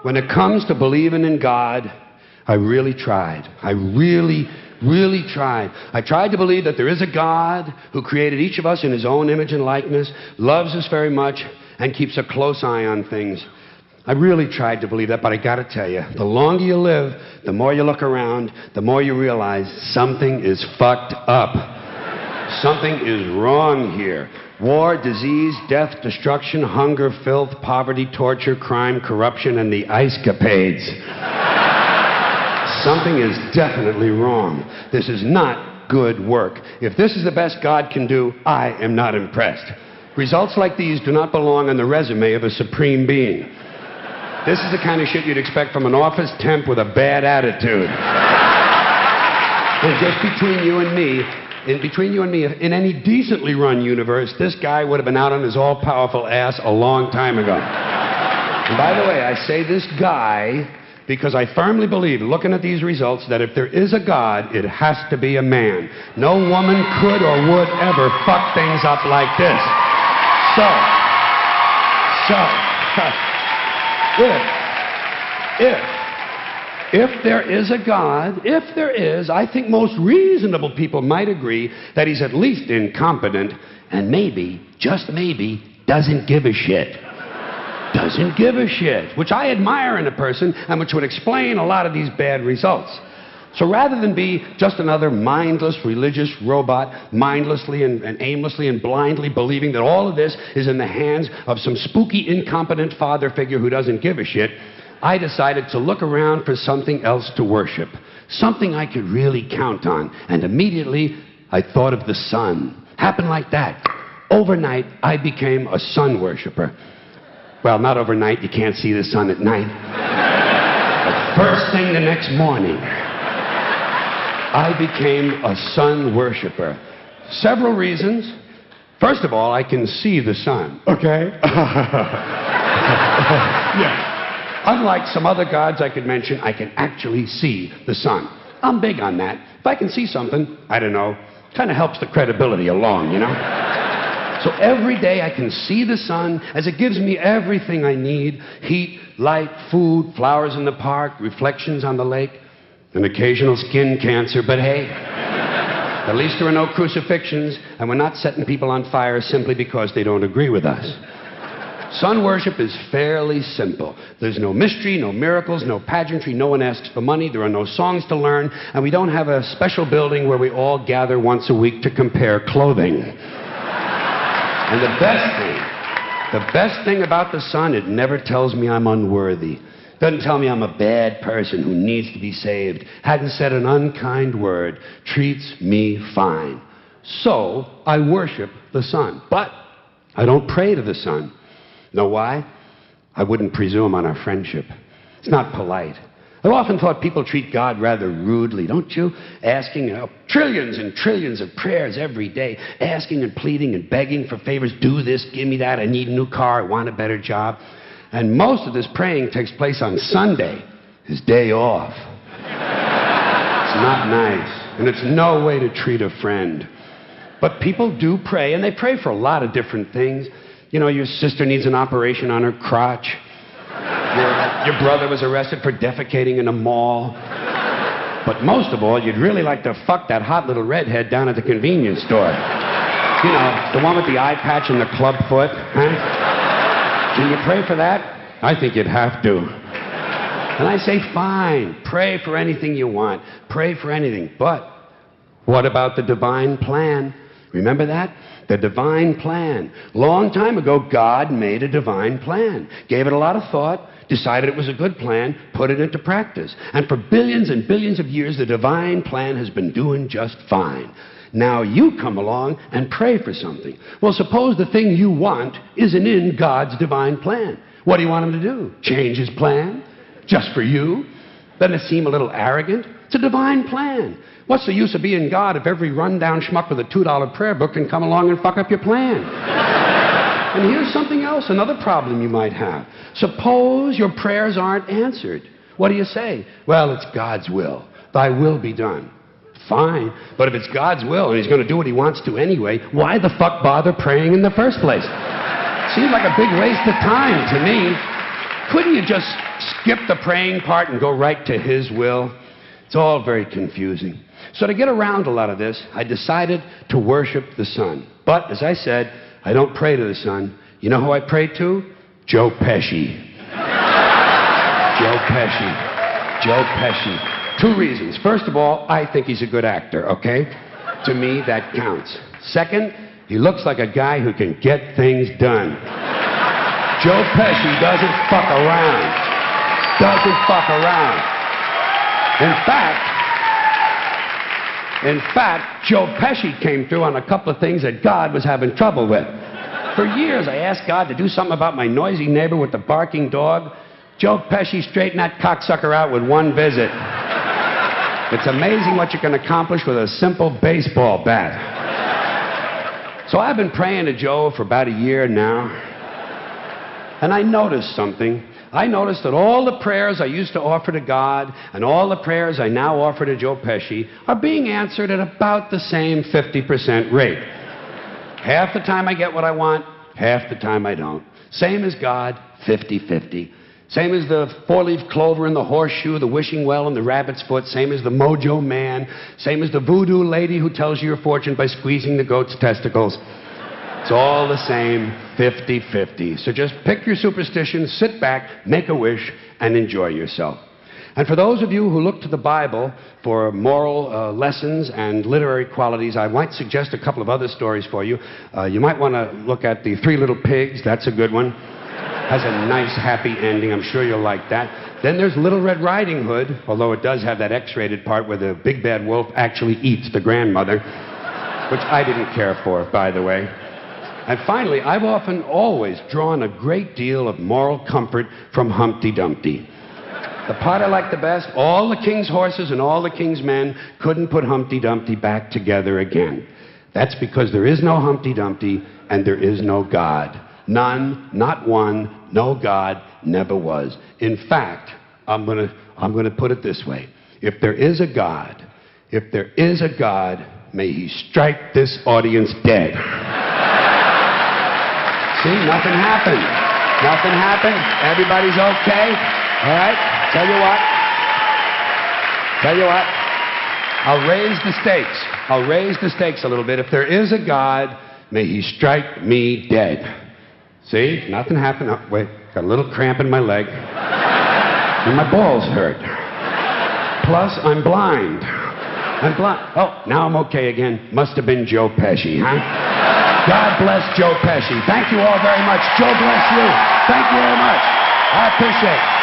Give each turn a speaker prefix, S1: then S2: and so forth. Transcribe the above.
S1: When it comes to believing in God, I really tried. I really tried. I tried to believe that there is a God who created each of us in his own image and likeness, loves us very much, and keeps a close eye on things. I really tried to believe that, but I gotta tell you, the longer you live, the more you look around, the more you realize something is fucked up. Something is wrong here. War, disease, death, destruction, hunger, filth, poverty, torture, crime, corruption, and the ice-capades. Something is definitely wrong. This is not good work. If this is the best God can do, I am not impressed. Results like these do not belong on the resume of a supreme being. This is the kind of shit you'd expect from an office temp with a bad attitude. And just between you and me, in any decently run universe, this guy would have been out on his all-powerful ass a long time ago. And by the way, I say this guy because I firmly believe, looking at these results, that if there is a God, it has to be a man. No woman could or would ever fuck things up like this. If there is a God, if there is, I think most reasonable people might agree that he's at least incompetent and maybe, just maybe, doesn't give a shit. Doesn't give a shit, which I admire in a person and which would explain a lot of these bad results. So rather than be just another mindless religious robot, mindlessly and aimlessly and blindly believing that all of this is in the hands of some spooky, incompetent father figure who doesn't give a shit, I decided to look around for something else to worship, something I could really count on. And immediately, I thought of the sun. Happened like that. Overnight, I became a sun worshiper. Well, not overnight. You can't see the sun at night. But first thing the next morning, I became a sun worshiper. Several reasons. First of all, I can see the sun. Okay? Yeah. Unlike some other gods I could mention, I can actually see the sun. I'm big on that. If I can see something, I don't know, kind of helps the credibility along, you know? So every day I can see the sun as it gives me everything I need: heat, light, food, flowers in the park, reflections on the lake, an occasional skin cancer, but hey, at least there are no crucifixions, and we're not setting people on fire simply because they don't agree with us. Sun worship is fairly simple. There's no mystery, no miracles, no pageantry, no one asks for money, there are no songs to learn, and we don't have a special building where we all gather once a week to compare clothing. And the best thing about the sun, it never tells me I'm unworthy. Doesn't tell me I'm a bad person who needs to be saved. Hadn't said an unkind word. Treats me fine. So, I worship the sun. But I don't pray to the sun. Know why? I wouldn't presume on our friendship. It's not polite. I've often thought people treat God rather rudely, don't you? Asking trillions and trillions of prayers every day, asking and pleading and begging for favors. Do this, give me that, I need a new car, I want a better job. And most of this praying takes place on Sunday, his day off. It's not nice, and it's no way to treat a friend. But people do pray, and they pray for a lot of different things. You know, your sister needs an operation on her crotch. Your brother was arrested for defecating in a mall. But most of all, you'd really like to fuck that hot little redhead down at the convenience store. You know, the one with the eye patch and the club foot, huh? Can you pray for that? I think you'd have to. And I say, fine, pray for anything you want. Pray for anything. But what about the divine plan? Remember that? The divine plan. Long time ago, God made a divine plan. Gave it a lot of thought, decided it was a good plan, put it into practice. And for billions and billions of years, the divine plan has been doing just fine. Now you come along and pray for something. Well, suppose the thing you want isn't in God's divine plan. What do you want him to do? Change his plan? Just for you? Doesn't it seem a little arrogant? It's a divine plan. What's the use of being God if every rundown schmuck with a $2 prayer book can come along and fuck up your plan? And here's something else, another problem you might have. Suppose your prayers aren't answered. What do you say? Well, it's God's will. Thy will be done. Fine. But if it's God's will and he's going to do what he wants to anyway, why the fuck bother praying in the first place? Seems like a big waste of time to me. Couldn't you just skip the praying part and go right to his will? It's all very confusing. So to get around a lot of this, I decided to worship the sun. But, as I said, I don't pray to the sun. You know who I pray to? Joe Pesci. Joe Pesci. Joe Pesci. 2 reasons. First of all, I think he's a good actor, okay? To me, that counts. Second, he looks like a guy who can get things done. Joe Pesci doesn't fuck around. Doesn't fuck around. In fact, Joe Pesci came through on a couple of things that God was having trouble with. For years, I asked God to do something about my noisy neighbor with the barking dog. Joe Pesci straightened that cocksucker out with 1 visit. It's amazing what you can accomplish with a simple baseball bat. So I've been praying to Joe for about a year now. And I noticed something. I noticed that all the prayers I used to offer to God and all the prayers I now offer to Joe Pesci are being answered at about the same 50% rate. Half the time I get what I want, half the time I don't. Same as God, 50-50. Same as the 4-leaf clover and the horseshoe, the wishing well and the rabbit's foot. Same as the mojo man. Same as the voodoo lady who tells you your fortune by squeezing the goat's testicles. It's all the same, 50-50. So just pick your superstition, sit back, make a wish, and enjoy yourself. And for those of you who look to the Bible for moral lessons and literary qualities, I might suggest a couple of other stories for you. You might want to look at The 3 Little Pigs. That's a good one. Has a nice, happy ending. I'm sure you'll like that. Then there's Little Red Riding Hood, although it does have that X-rated part where the big bad wolf actually eats the grandmother, which I didn't care for, by the way. And finally, I've always drawn a great deal of moral comfort from Humpty Dumpty. The part I like the best, all the king's horses and all the king's men couldn't put Humpty Dumpty back together again. That's because there is no Humpty Dumpty and there is no God. None, not one, no God, never was. In fact, I'm gonna put it this way. If there is a God, may he strike this audience dead. See, nothing happened. Nothing happened. Everybody's okay. All right? Tell you what. I'll raise the stakes. I'll raise the stakes a little bit. If there is a God, may he strike me dead. See? Nothing happened. Oh, wait. Got a little cramp in my leg. And my balls hurt. Plus, I'm blind. Oh, now I'm okay again. Must have been Joe Pesci, huh? God bless Joe Pesci. Thank you all very much. Joe bless you. Thank you very much. I appreciate it.